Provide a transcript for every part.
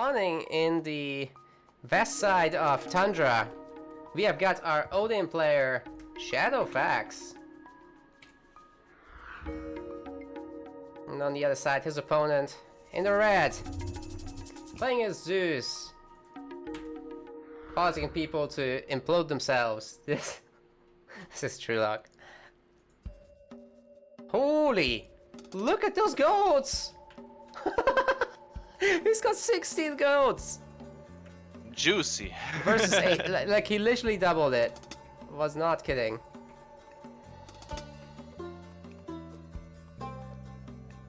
Spawning in the west side of Tundra, we have got our Odin player, ShadowFax. And on the other side, his opponent, in the red, playing as Zeus, causing people to implode themselves. This is Trueloque. Holy! Look at those goats! He's got 16 goats! Juicy. Versus 8. Like, he literally doubled it. Was not kidding.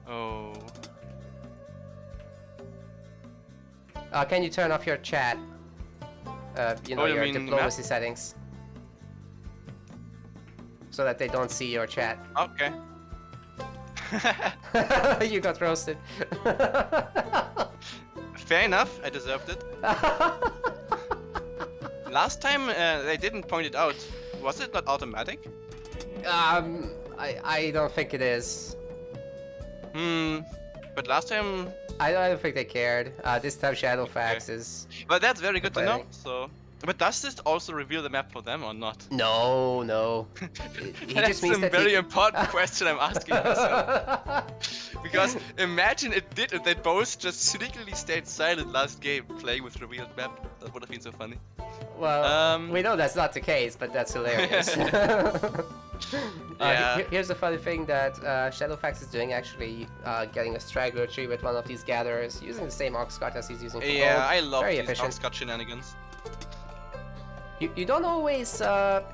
Oh. Can you turn off your chat? You know, you your mean diplomacy map? settings. So that they don't see your chat. Okay. You got roasted. Fair enough, I deserved it. Last time they didn't point it out. Was it not automatic? I don't think it is. But last time... I don't think they cared. This time ShadowFax is... But that's very good to know, Complaining. so... But does this also reveal the map for them or not? No. He That's just means a that very he... important question I'm asking myself. Because imagine it did and they both just sneakily stayed silent last game playing with revealed map. That would have been so funny. Well, we know that's not the case, but that's hilarious. Yeah. Here's the funny thing that ShadowFax is doing, actually getting a straggler tree with one of these gatherers, using the same ox cart as he's using for Yeah, gold. I love Very these efficient. Oxcart shenanigans. You don't always go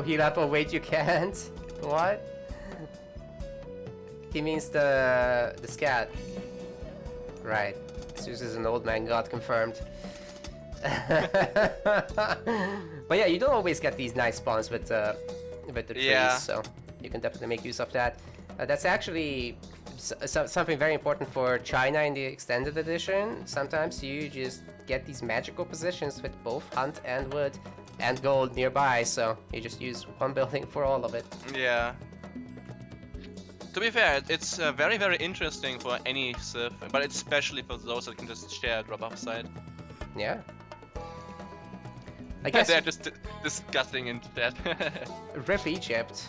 heal up. Oh wait, you can't. What? He means the scat. Right. Zeus is an old man god confirmed. But yeah, you don't always get these nice spawns with the trees, Yeah. so you can definitely make use of that. That's actually something very important for China in the extended edition. Sometimes you just get these magical positions with both hunt and wood and gold nearby, so you just use one building for all of it. Yeah. To be fair, it's very, very interesting for any Civ, but especially for those that can just share a drop-off side. Yeah. I guess They're just discussing in chat. rip Egypt.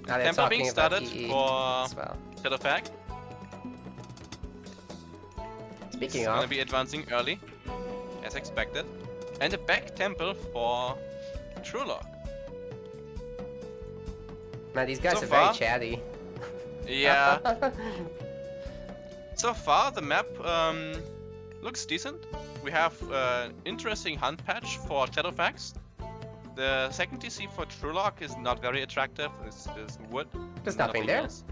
Now they're Temple being talking about started EE for as well. ShadowFax. Speaking It's of, gonna be advancing early, as expected. And a back temple for Trueloque. man, these guys So are very far- chatty. Yeah. So far, the map looks decent. We have interesting hunt patch for ShadowFax. The second TC for Trueloque is not very attractive. It's wood. There's nothing there. else.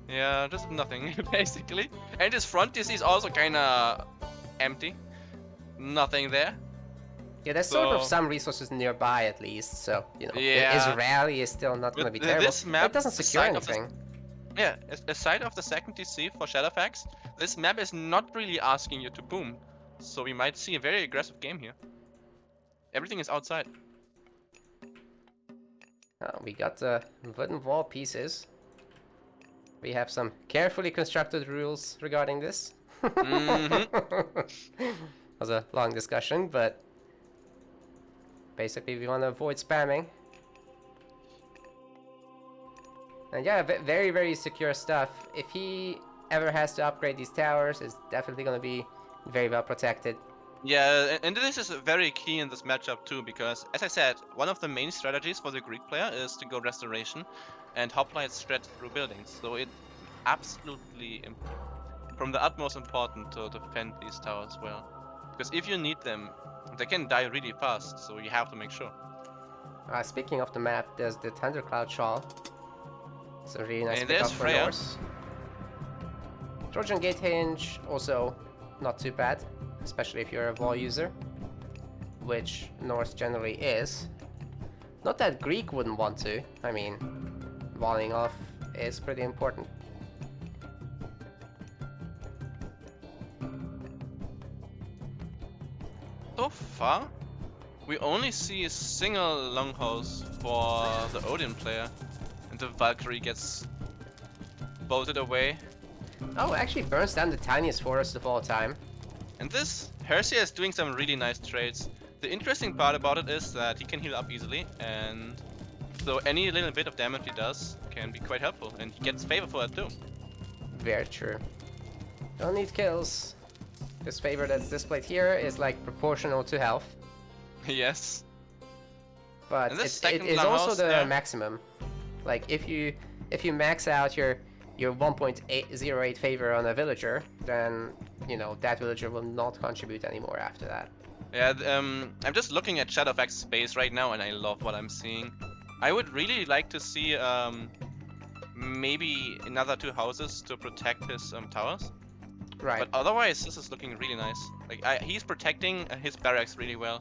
Yeah, just nothing basically. And his front TC is also kinda empty. Nothing there. Yeah, there's sort of So- some resources nearby at least, so, you know, Yeah. his rally is still not going to be With terrible. this map, it doesn't secure aside of the- anything. Yeah, aside of the second TC for ShadowFax, this map is not really asking you to boom. So we might see a very aggressive game here. Everything is outside. We got the wooden wall pieces. We have some carefully constructed rules regarding this. Was a long discussion, but basically we want to avoid spamming. And yeah, very, very secure stuff. If he ever has to upgrade these towers, it's definitely going to be very well protected. Yeah, and this is very key in this matchup too, because as I said, one of the main strategies for the Greek player is to go restoration and hoplite strat through buildings. So it absolutely from the utmost important to defend these towers well. Because if you need them, they can die really fast, so you have to make sure. Speaking of the map, there's the Thundercloud Shawl. It's a really nice And pickup there's for Freya. Norse. Trojan Gate Hinge, also not too bad, especially if you're a wall user, which Norse generally is. Not that Greek wouldn't want to. I mean, walling off is pretty important. So far, we only see a single longhouse for the Odin player. And the Valkyrie gets bolted away. Oh, actually burns down the tiniest forest of all time. And this Hersia is doing some really nice trades. The interesting part about it is that he can heal up easily, and so any little bit of damage he does can be quite helpful, and he gets favor for it too. Very true. Don't need kills. This favor that's displayed here is like proportional to health, Yes. but And this it second is also Longhouse the there- maximum. Like if you max out your 1.808 favor on a villager, then you know that villager will not contribute anymore after that. Yeah, I'm just looking at ShadowFax space right now, and I love what I'm seeing. I would really like to see maybe another 2 houses to protect his towers. Right. But otherwise, this is looking really nice. Like he's protecting his barracks really well.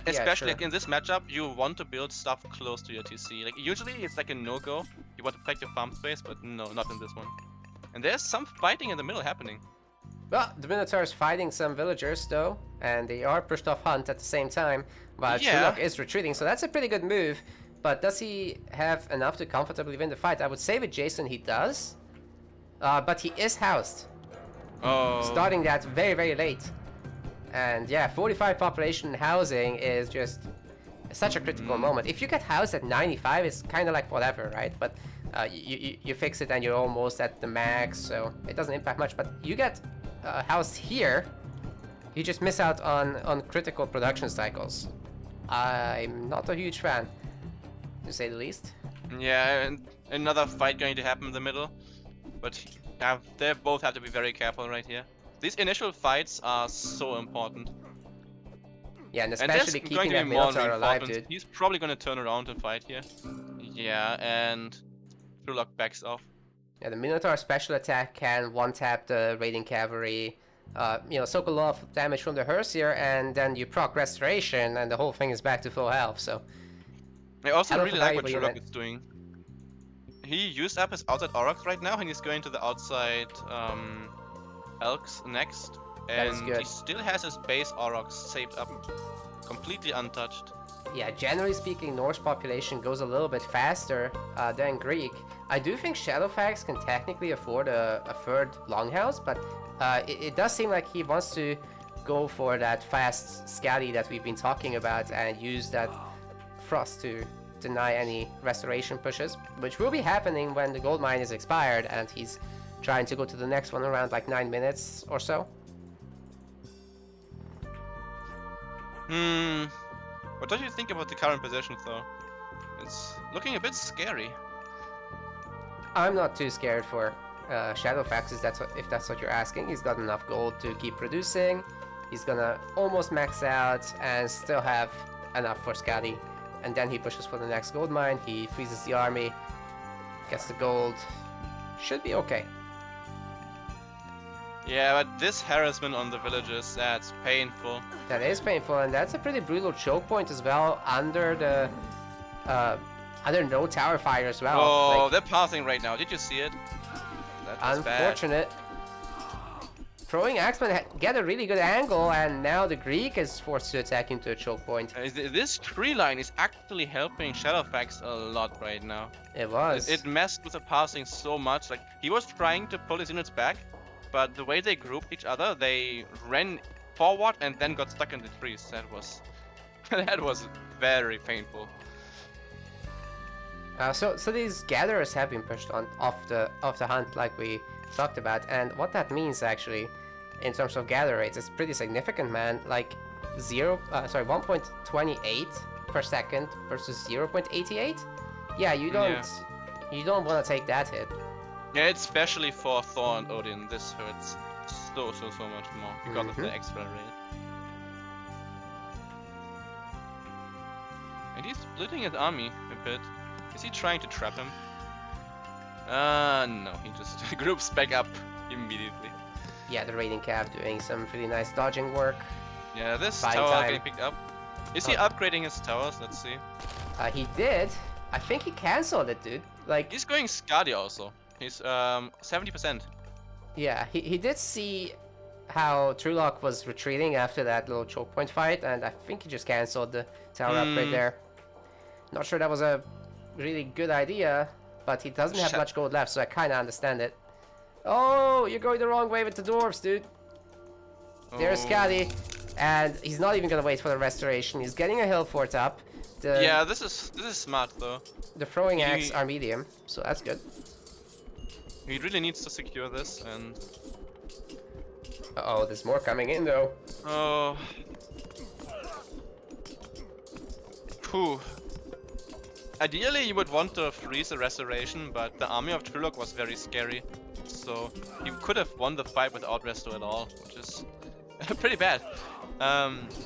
Especially sure. like, in this matchup, you want to build stuff close to your TC. Like usually it's like a no-go. You want to protect your farm space, but no, not in this one. And there's some fighting in the middle happening. Well, the Minotaur is fighting some villagers though, and they are pushed off hunt at the same time, while Yeah. Trueloque is retreating, so that's a pretty good move. But does he have enough to comfortably win the fight? I would say with Jason he does, but he is housed, Oh. starting that very, very late. And yeah, 45 population housing is just such a critical moment. If you get housed at 95, it's kind of like whatever, right? But you fix it and you're almost at the max, so it doesn't impact much. But you get housed here, you just miss out on critical production cycles. I'm not a huge fan, to say the least. Yeah, and another fight going to happen in the middle. But they both have to be very careful right here. These initial fights are so important. Yeah, and And there's especially going keeping to that be more Minotaur alive, reinforcements. dude. He's probably going to turn around and fight here. Yeah, and Trueloque backs off. Yeah, the Minotaur special attack can one-tap the raiding cavalry, soak a lot of damage from the Hersier, and then you proc Restoration, and the whole thing is back to full health, so... I also Hell of really a like what valuable Trueloque is doing. He used up his outside Aurochs right now, and he's going to the outside Elks next. That is And good. he still has his base Aurochs saved up, completely untouched. Yeah, generally speaking, Norse population goes a little bit faster than Greek. I do think ShadowFax can technically afford a third longhouse, but it does seem like he wants to go for that fast scally that we've been talking about and use that frost to deny any restoration pushes, which will be happening when the gold mine is expired and he's trying to go to the next one around like 9 minutes or so. What do you think about the current position, though? It's looking a bit scary. I'm not too scared for ShadowFax, if that's what you're asking. He's got enough gold to keep producing. He's gonna almost max out and still have enough for Scotty. And then he pushes for the next gold mine. He freezes the army, gets the gold. Should be okay. Yeah, but this harassment on the villagers, that's painful. That is painful, and that's a pretty brutal choke point as well under the under no tower fire as well. Oh, Like, they're passing right now. Did you see it? That was bad. unfortunate. Throwing Axeman get a really good angle, and now the Greek is forced to attack into a choke point. This tree line is actually helping ShadowFax a lot right now. It was. It messed with the passing so much. Like he was trying to pull his units back, but the way they grouped each other, they ran forward and then got stuck in the trees. That was that was very painful. So these gatherers have been pushed off the hunt like we talked about, and what that means actually, in terms of gather rates, is pretty significant, man. Like 1.28 per second versus 0.88. Yeah, you don't want to take that hit. Yeah, it's especially for Thor and Odin. This hurts so much more because of the extra rate. And he's splitting his army a bit. Is he trying to trap him? No, he just groups back up immediately. Yeah, the raiding cav doing some pretty nice dodging work. Yeah, this Buying tower time. getting picked up. Is he upgrading his towers? Let's see. He did. I think he cancelled it, dude. Like, He's going Skadi also. He's 70%. yeah, he did see how Trueloque was retreating after that little choke point fight, and I think he just cancelled the tower upgrade there. Not sure that was a really good idea, but he doesn't have Shut- much gold left, so I kind of understand it. Oh, you're going the wrong way with the dwarves, dude. There's Oh. Caddy, and he's not even gonna wait for the restoration. He's getting a hill fort up. Yeah, this is smart though. The throwing He- axe are medium, so that's good. He really needs to secure this, and Uh-oh, there's more coming in though. oh, phew. Ideally, you would want to freeze the restoration, but the army of Trueloque was very scary, so you could have won the fight without resto at all, which is pretty bad.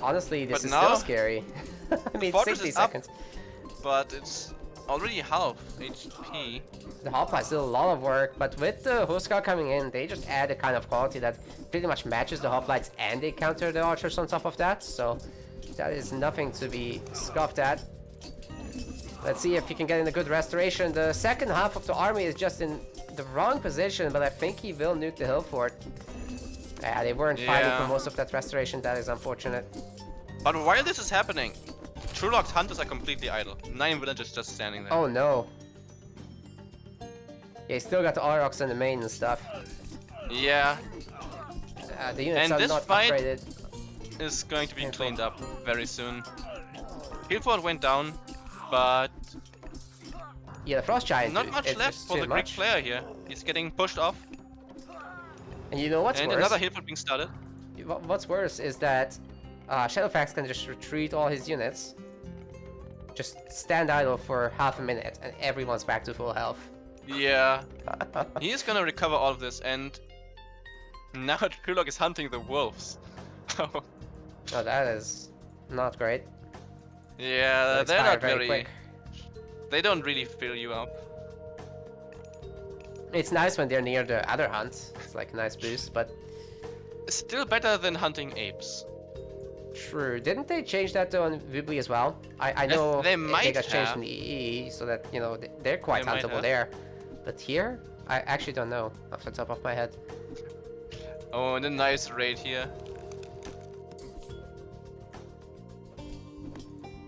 Honestly, this but is now still scary. I mean, fortress 60 is up. seconds. But it's already half HP. The hoplite is still a lot of work, but with the Huskar coming in, they just add a kind of quality that pretty much matches the hoplites, and they counter the archers on top of that, so that is nothing to be scoffed at. Let's see if he can get in a good restoration. The second half of the army is just in the wrong position, but I think he will nuke the hill fort. Yeah, they weren't fighting for Yeah. most of that restoration. That is unfortunate. But while this is happening, Trueloque's hunters are completely idle. 9 villagers just standing there. Oh no. Yeah, he still got the Aurochs and the main and stuff. Yeah, The units And are this not fight- upgraded. is going to be Painful. cleaned up very soon. Hillfort went down, but Yeah, the Frost Giant. not much it's left just for too the Greek much. player here. He's getting pushed off, And you know what's and worse? another Hillfort being started. What's worse is that ShadowFax can just retreat all his units, just stand idle for half a minute, and everyone's back to full health. Yeah, he's gonna recover all of this, and now Trueloque is hunting the wolves. Oh, that is not great. Yeah, It's they're fired not very. quick. They don't really fill you up. It's nice when they're near the other hunt. It's like a nice boost, but Still better than hunting apes. true. Didn't they change that though on Vibli as well? I know they they might got changed have. in the EE, so that, you know, they're quite They might huntable have. there. But here, I actually don't know off the top of my head. Oh, and a nice raid here.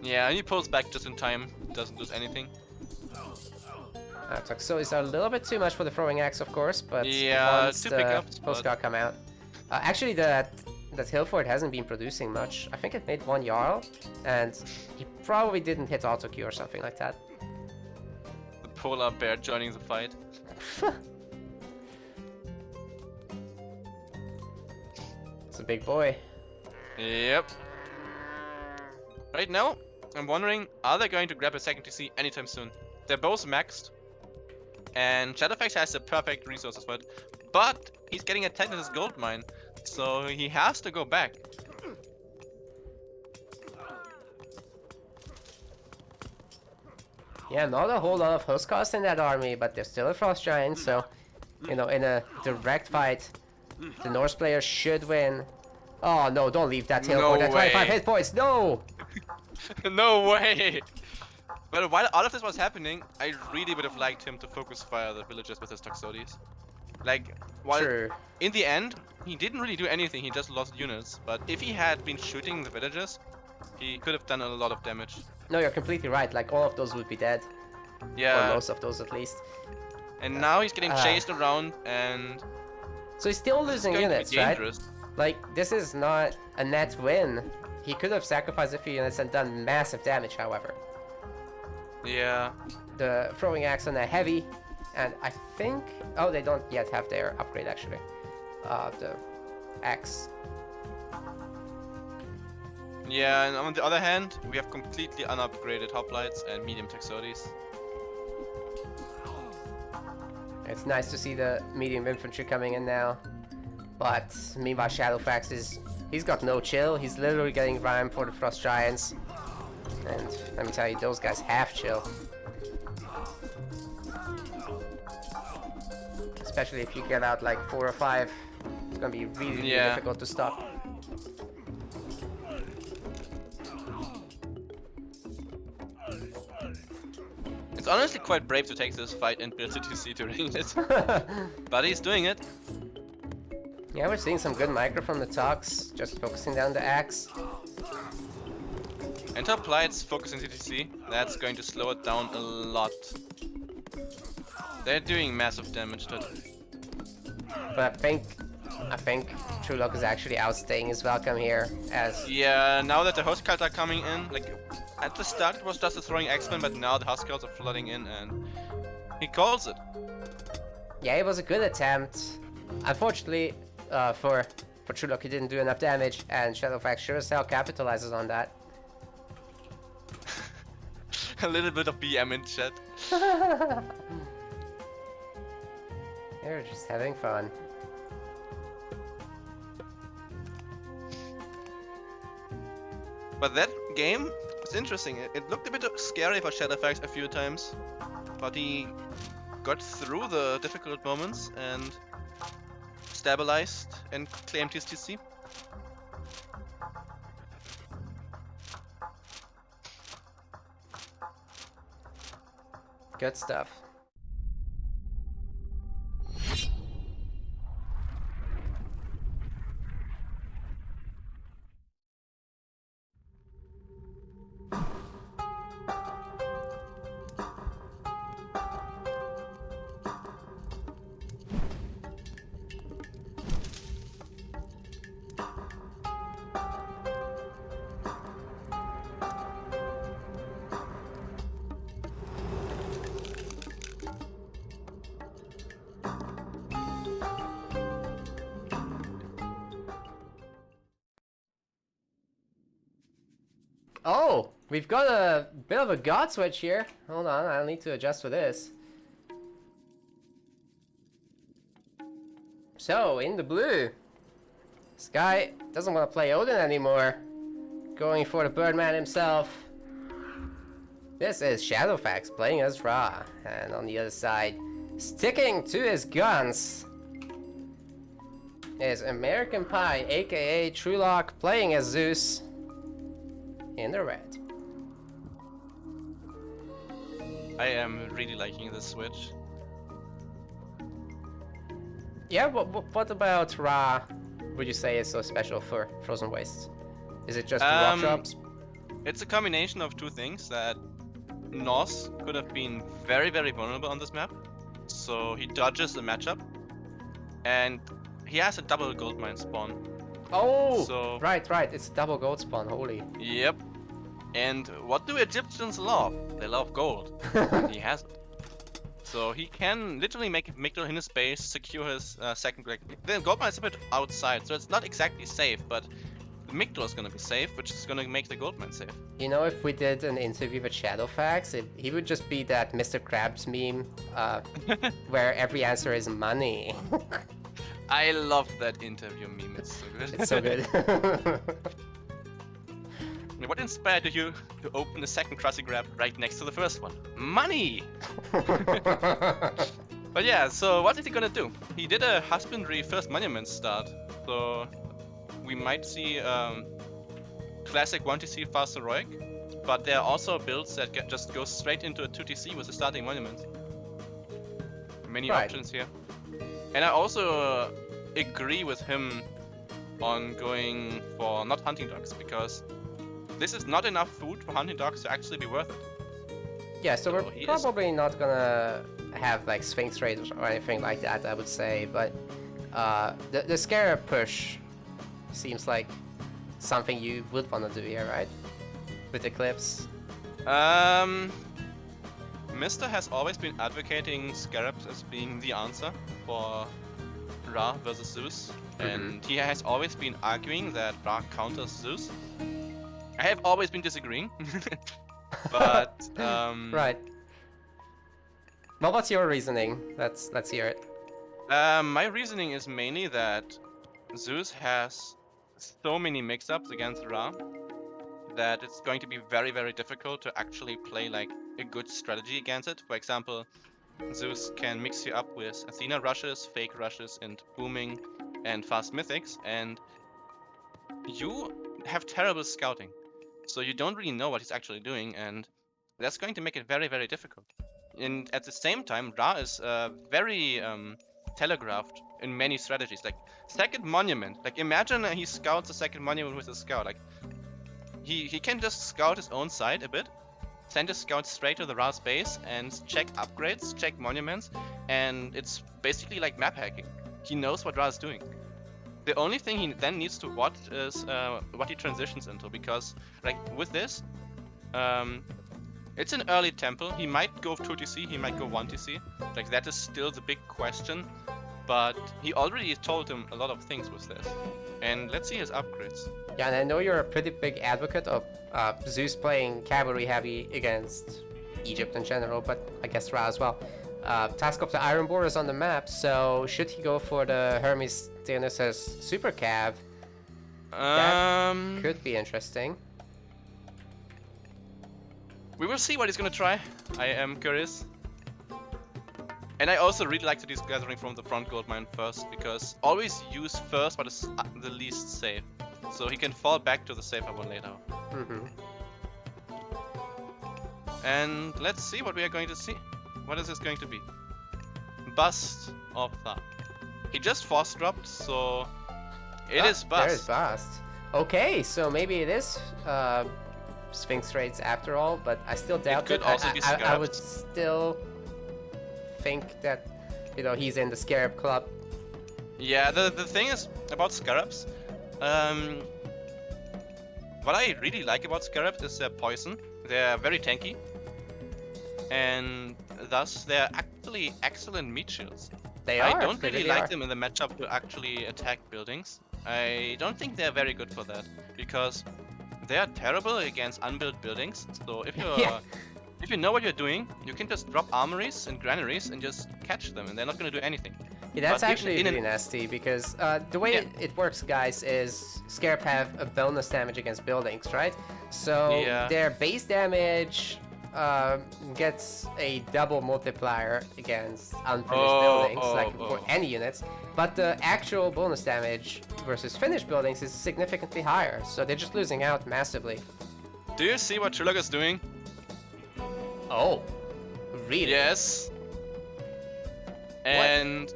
Yeah, and he pulls back just in time. Doesn't lose anything. So it's a little bit too much for the throwing axe, of course, but Yeah, once 2 the pickups, but- postcard come out. Actually, that hill fort hasn't been producing much. I think it made 1 Jarl, and he probably didn't hit auto queue or something like that. The polar bear joining the fight. It's a big boy. Yep. Right now, I'm wondering, are they going to grab a second TC anytime soon? They're both maxed, and ShadowFax has the perfect resources for it, but he's getting attacked at his gold mine, so he has to go back. Yeah, not a whole lot of Huskars in that army, but there's still a Frost Giant, so, you know, in a direct fight, the Norse player should win. Oh no, don't leave that hill No fort at 25 way. hit points, no! No way! But while all of this was happening, I really would have liked him to focus fire the villagers with his Toxotes. Like, while True. in the end, he didn't really do anything, he just lost units. But if he had been shooting the villagers, he could have done a lot of damage. No, you're completely right, like all of those would be dead. Or Yeah, most of those at least. and now he's getting chased around, and So he's still it's losing going units, to be right? dangerous. Like, this is not a net win. He could have sacrificed a few units and done massive damage, however. Yeah, The throwing axe on a heavy, and I think... Oh, they don't yet have their upgrade, actually. The axe. yeah, and on the other hand, we have completely unupgraded hoplites and medium Toxotes. It's nice to see the medium infantry coming in now. But meanwhile, ShadowFax is... He's got no chill. He's literally getting rhyme for the Frost Giants. And let me tell you, those guys have chill. Especially if you get out like 4 or 5. It's gonna be really, really Yeah. difficult to stop. It's honestly quite brave to take this fight and build a TC during it. But he's doing it. Yeah, we're seeing some good micro from the Tox, just focusing down the axe. And top light's focusing CTC. That's going to slow it down a lot. They're doing massive damage to it. But I think Trueloque is actually outstaying his welcome here, as Yeah, now that the host cards are coming in, like at the start it was just a throwing X-Men, but now the host cards are flooding in and he calls it. yeah, it was a good attempt. Unfortunately, for Trueloque, he didn't do enough damage, and ShadowFax sure as hell capitalizes on that. A little bit of BM in chat. They're just having fun. But that game was interesting. It looked a bit scary for ShadowFax a few times, but he got through the difficult moments and stabilized and claimed his TC. Good stuff. Oh, we've got a bit of a god switch here. Hold on, I'll need to adjust for this. So, in the blue, this guy doesn't want to play Odin anymore. Going for the Birdman himself. This is ShadowFax playing as Ra. And on the other side, sticking to his guns, is American Pie, aka Trueloque, playing as Zeus. In the red. I am really liking this switch. Yeah, what about Ra would you say is so special for Frozen Wastes? Is it just the rock drops? It's a combination of two things. That Norse could have been very, very vulnerable on this map, so he dodges the matchup, and he has a double goldmine spawn. Oh, So- right, it's a double gold spawn, holy. Yep. And what do Egyptians love? They love gold. He has it. So he can literally make Migdal in his base, secure his second grade. The goldmine is a bit outside, so it's not exactly safe, but Migdal is gonna be safe, which is gonna make the goldmine safe. You know, if we did an interview with ShadowFax, he would just be that Mr. Krabs meme, where every answer is money. I love that interview meme, it's so good. It's so good. What inspired you to open the second Krusty Grab right next to the first one? Money! But yeah, so what is he gonna do? He did a husbandry first monument start, so we might see classic 1TC fast heroic, but there are also builds that just go straight into a 2TC with a starting monument. Many Right. options here. And I also agree with him on going for not hunting dogs, because this is not enough food for hunting dogs to actually be worth it. Yeah, so So we're he is- probably not gonna have like Sphinx raids or anything like that, I would say, but the Scarab push seems like something you would want to do here, right? With Eclipse. Mister has always been advocating Scarabs as being the answer for Ra versus Zeus, and he has always been arguing that Ra counters Zeus. I have always been disagreeing, but Right. Well, what's your reasoning? Let's hear it. my reasoning is mainly that Zeus has so many mix-ups against Ra that it's going to be very, very difficult to actually play like a good strategy against it. For example, Zeus can mix you up with Athena rushes, fake rushes, and booming and fast mythics, and you have terrible scouting. So you don't really know what he's actually doing, and that's going to make it very, very difficult. And at the same time, Ra is very telegraphed in many strategies. Like second monument. Like imagine he scouts a second monument with a scout. Like he can just scout his own side a bit, send his scouts straight to the Ra's base and check upgrades, check monuments, and it's basically like map hacking. He knows what Ra is doing. The only thing he then needs to watch is what he transitions into, because like with this, it's an early temple. He might go 2TC, he might go 1TC. Like that is still the big question, but he already told him a lot of things with this. And let's see his upgrades. Yeah, and I know you're a pretty big advocate of Zeus playing cavalry heavy against Egypt in general, but I guess Ra as well. Task of the Iron Boar is on the map, so should he go for the Hermes Dionysus Super Cav? That could be interesting. We will see what he's gonna try. I am curious. And I also really like to do gathering from the front gold mine first, because always use first what is the least safe. So he can fall back to the safer one later. And let's see what we are going to see. What is this going to be? Bust of Tha. He just force dropped, so it is bust. There is bust. Okay, so maybe it is Sphinx raids after all, but I still doubt it. Could also be I would still think that, you know, he's in the Scarab Club. Yeah, the thing is about Scarabs, what I really like about Scarabs is their poison. They're very tanky, and thus they're actually excellent meat shields. They are. I don't really like them in the matchup to actually attack buildings. I don't think they're very good for that, because they are terrible against unbuilt buildings. So if you're if you know what you're doing, you can just drop armories and granaries and just catch them, and they're not going to do anything. Yeah, that's actually really nasty, because the way it works, guys, is Scarab have a bonus damage against buildings, right? So their base damage gets a double multiplier against unfinished buildings, for any units. But the actual bonus damage versus finished buildings is significantly higher, so they're just losing out massively. Do you see what Trueloque is doing? Oh, really? Yes. And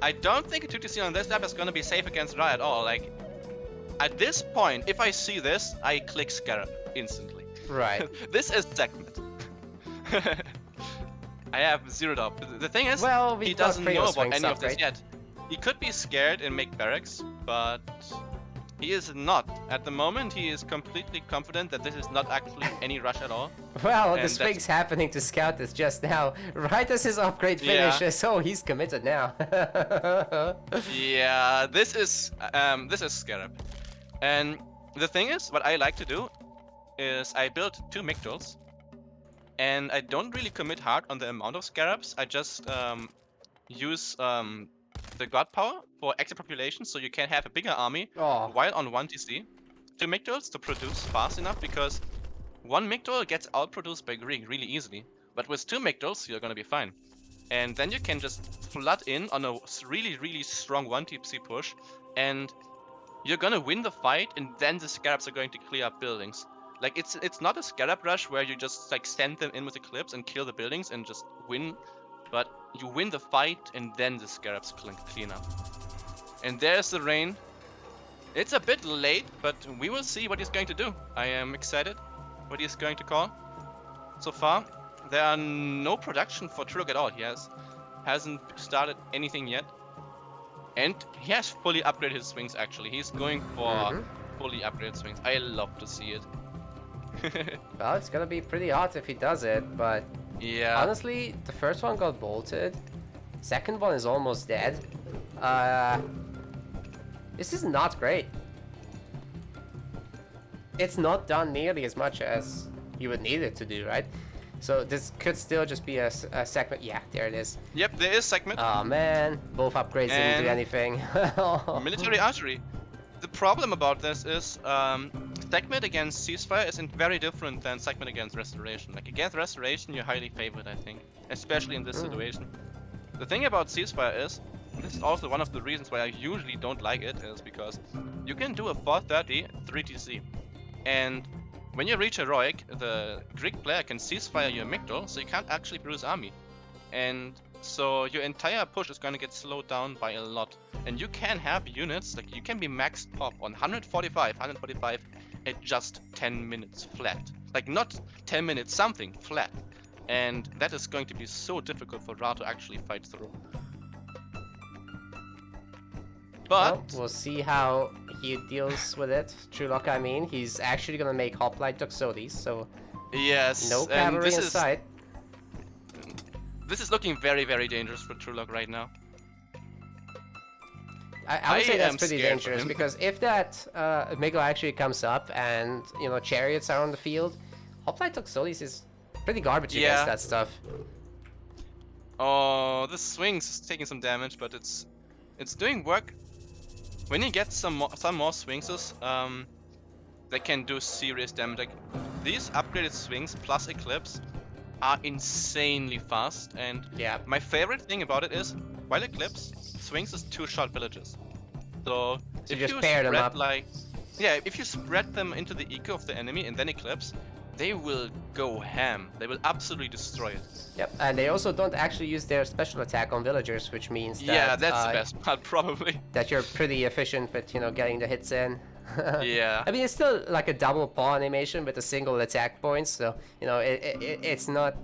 I don't think a 2TC on this map is gonna be safe against Ra at all. Like, at this point, if I see this, I click Scarab instantly. Right. This is segment. I have zero doubt. The thing is, he doesn't know about any of this yet. He could be scared and make barracks, but he is not. At the moment, he is completely confident that this is not actually any rush at all. Well, the Sphinx happening to scout this just now, right as his upgrade finishes, so he's committed now. Yeah, this is Scarab. And the thing is, what I like to do is I build 2 Migdals, and I don't really commit hard on the amount of Scarabs. I just use the god power for extra population, so you can have a bigger army while on 1TC. 2 Migdals to produce fast enough, because 1 Migdal gets outproduced by Greek really easily. But with 2 Migdals, you're gonna be fine. And then you can just flood in on a really, really strong 1TC push, and you're gonna win the fight, and then the Scarabs are going to clear up buildings. Like, it's not a Scarab rush where you just like send them in with Eclipse and kill the buildings and just win, but you win the fight and then the Scarabs clean up. And there's the rain. It's a bit late, but we will see what he's going to do. I am excited what he's going to call. So far, there are no production for Trueloque at all. He hasn't started anything yet. And he has fully upgraded his swings, actually. He's going for fully upgraded swings. I love to see it. Well, it's gonna be pretty hot if he does it, but honestly, the first one got bolted. Second one is almost dead. This is not great. It's not done nearly as much as you would need it to do, right? So this could still just be a segment. Yeah, there it is. Yep, there is segment. Oh man, both upgrades didn't do anything. Military archery. The problem about this is segment against ceasefire isn't very different than segment against restoration. Like, against restoration, you're highly favored, I think, especially in this situation. The thing about ceasefire is, this is also one of the reasons why I usually don't like it, is because you can do a 430 3TC, and when you reach heroic, the Greek player can ceasefire your Migdal, so you can't actually produce army, and so your entire push is going to get slowed down by a lot. And you can have units, like you can be maxed pop on 145 at just 10 minutes flat. Like not 10 minutes something, flat. And that is going to be so difficult for Ra to actually fight through. But Well, we'll see how he deals with it. Trueloque, I mean, he's actually gonna make Hoplite Toxotes, so yes, no and cavalry in sight. This is looking very, very dangerous for Trueloque right now. I would say that's am pretty scared for dangerous him. because if that Mego actually comes up and chariots are on the field, Hoplite Toxotes is pretty garbage against that stuff. Oh, this swings is taking some damage, but it's doing work. When you get some more swings, they can do serious damage. Like these upgraded swings plus Eclipse are insanely fast, and Yeah. my favorite thing about it is while Eclipse swings is 2-shot villages. So So if just you pair them spread up. if you spread them into the eco of the enemy and then Eclipse, they will go ham. They will absolutely destroy it. Yep, and they also don't actually use their special attack on villagers, which means that Yeah, that's the best part probably. that you're pretty efficient with getting the hits in. Yeah. I mean, it's still like a double paw animation with a single attack point, so it's not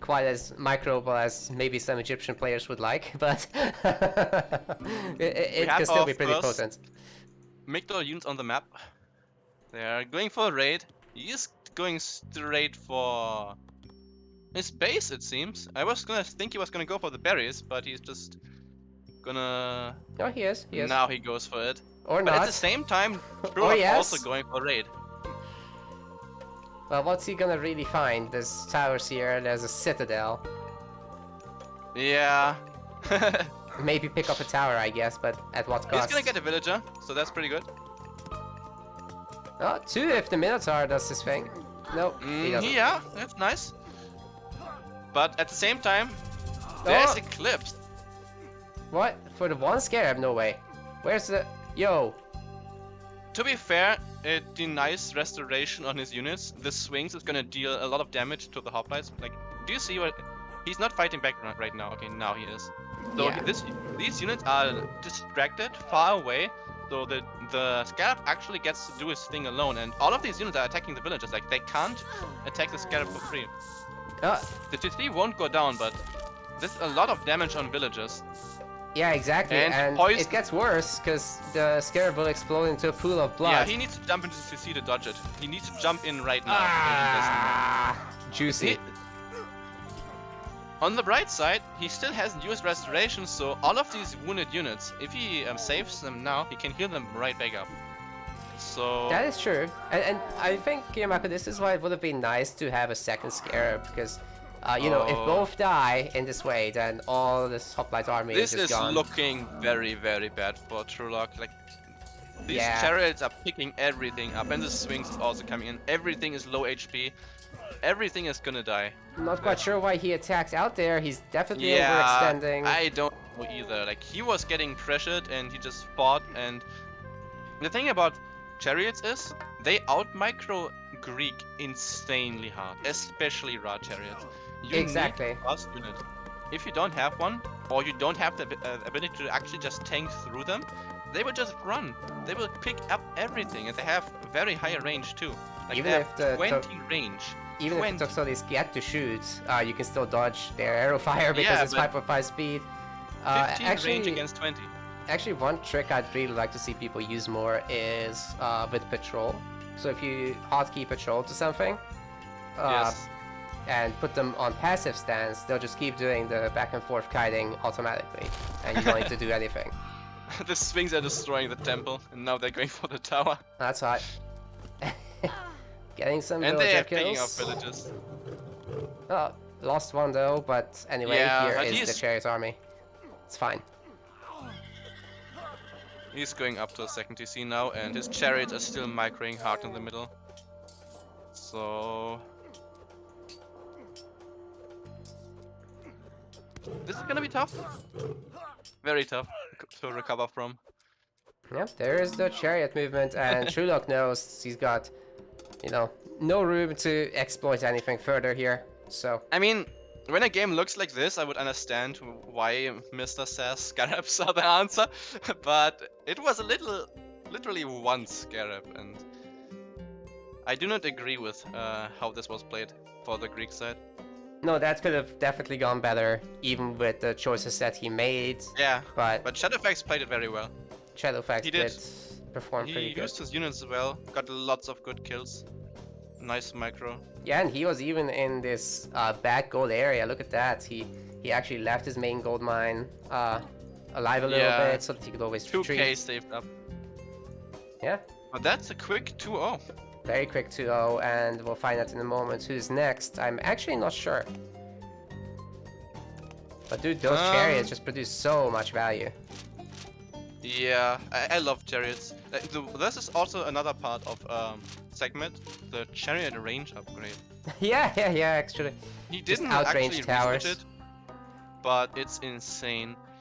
quite as microable as maybe some Egyptian players would like, but it can still be pretty potent. Migdol units on the map. They are going for a raid. He is going straight for his base, it seems. I was gonna think he was gonna go for the berries, but he's just gonna... Oh, he is. Now he goes for it. Or But not. at the same time, Oh, Trueloque yes. also going for raid. Well, what's he gonna really find? There's towers here, there's a citadel. Yeah. Maybe pick up a tower, I guess, but at what He's cost? gonna get a villager, so that's pretty good. Oh, 2 if the Minotaur does his thing. Nope, he doesn't. Yeah, that's nice. But at the same time, there's Oh. Eclipse. What? For the one scarab? No way. Where's the... Yo. To be fair, it denies restoration on his units. The swings is gonna deal a lot of damage to the hoplites. Like, do you see what... He's not fighting back right now. Okay, now he is. So Yeah. these units are distracted, far away. So the scarab actually gets to do his thing alone. And all of these units are attacking the villagers. Like, they can't attack the scarab for free. The TC won't go down, but there's a lot of damage on villagers. Yeah, exactly. And poison. it gets worse, because the scarab will explode into a pool of blood. Yeah, he needs to jump into the TC to dodge it. He needs to jump in right now. Juicy. On the bright side, he still hasn't used restoration, so all of these wounded units, if he saves them now, he can heal them right back up. So... That is true. And I think, Yamako, this is why it would have been nice to have a second scarab, because, if both die in this way, then all this hoplite army This is just gone. is looking very, very bad for Trueloque. Like, these Yeah. chariots are picking everything up, and the swings is also coming in. Everything is low HP. Everything is gonna die. I'm not quite sure why he attacked out there. He's definitely Yeah, overextending. I don't know either. Like, he was getting pressured and he just fought. And the thing about chariots is they out-micro Greek insanely hard, especially Ra chariots. You Exactly. need a fast unit. If you don't have one, or you don't have the ability to actually just tank through them, they will just run. They will pick up everything, and they have very high range too. Like, Even they if have the 20 range. Even 20. if the Toxotes get to shoot, you can still dodge their arrow fire because Yeah, it's but 5.5 speed. 15 range against 20. Actually, one trick I'd really like to see people use more is with patrol. So if you hotkey patrol to something, Yes. and put them on passive stance, they'll just keep doing the back and forth kiting automatically, and you don't need to do anything. The swings are destroying the temple, and now they're going for the tower. That's hot. Getting some And they villager are picking up kills. villages. Oh, lost one though, but anyway, Yeah, here but is the he's- chariot army. It's fine. He's going up to a second TC now, and his chariots are still microing hard in the middle. So... this is gonna be tough. Very tough to recover from. Yep, there is the chariot movement, and Trueloque knows he's got, no room to exploit anything further here. So I mean, when a game looks like this, I would understand why Mr. says scarabs are the answer, but it was literally one scarab, and I do not agree with how this was played for the Greek side. No, that could have definitely gone better, even with the choices that he made. Yeah, But but ShadowFax played it very well. ShadowFax He did did. perform He pretty good. used his units well, got lots of good kills. Nice micro. Yeah, and he was even in this back gold area. Look at that. He actually left his main gold mine alive a little Yeah, bit so that he could always 2k retreat. saved up. Yeah, But that's a quick 2-0. very quick 2-0, and we'll find out in a moment who's next. I'm actually not sure. But dude, those chariots just produce so much value. Yeah, I love chariots. This is also another part of segment, the chariot range upgrade. yeah, actually. He Just didn't outrange actually towers. research it, but it's insane.